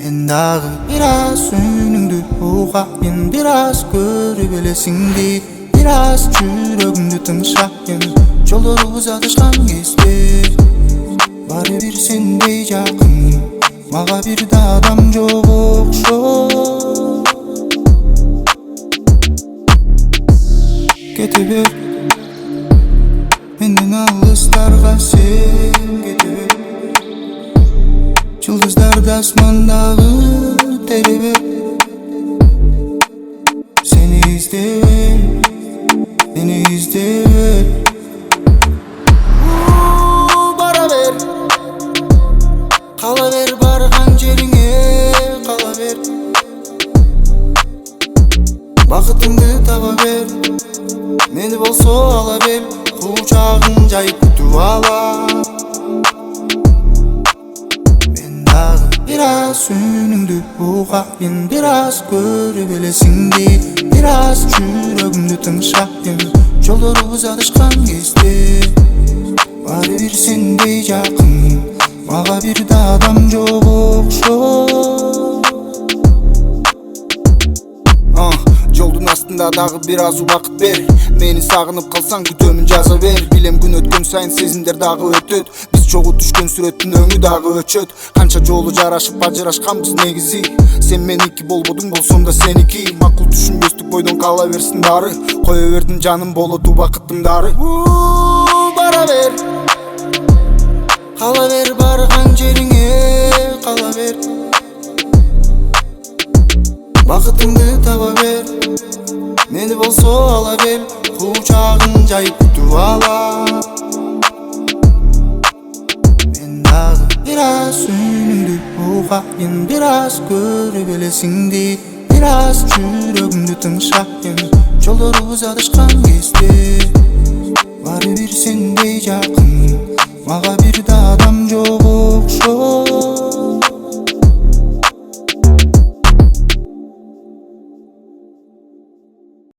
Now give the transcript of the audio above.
Men dagı biraz önüngdü uğayın, biraz görüp elesingdi, biraz жүрөгүмдү тыңшайын. Жолдорубуз адашкан кезде баары бир сендей жакын, мага бир да адам жок окшойт. Кете бер менден алыстарга, сен кете бер. Yıldızlarda asmandagы теребе, seni izlebe, beni izlebe. Bara ber, kala ber, bargan жериңе кала бер. Бакытыңды таба бер, мени болсо ала бер, кучагың жайып күтүп алам. Biraz önüngdü uğayın, biraz görüp elesingdi, biraz жүрөгүмдү тыңшайын. Жолдорубуз адашкан кезде баары бир сендей жакын, мага бир да адам жок окшойт. Жолдун астында дагы бир аз убакыт бер. Мени сагынып калсаң күтөмүн жаза бер. Билем күн өткөн сайын сезимдер дагы өтөт. Биз чогуу түшкөн сүрөттүн өңү дагы өчөт. Канча жолу жарашып ажырашканбыз негизи. Сен меники болбодуң, болсом да сеники. Макул түшүнбөстүк бойдон кала берсин баары. Кое бердим жаным, болот убакыттын дары. Бара бер, кала бер, барган жериңе кала бер. Бакытыңды таба бер, мени болсо ала бер, кучагың жайып күтүп алам. Мен дагы biraz önүңдү угайын, biraz көрүп элесиңди, biraz жүрөгүмдү тыңшайын. Жолдорубуз адашкан кезде баары бир сендей жакын, мага бир да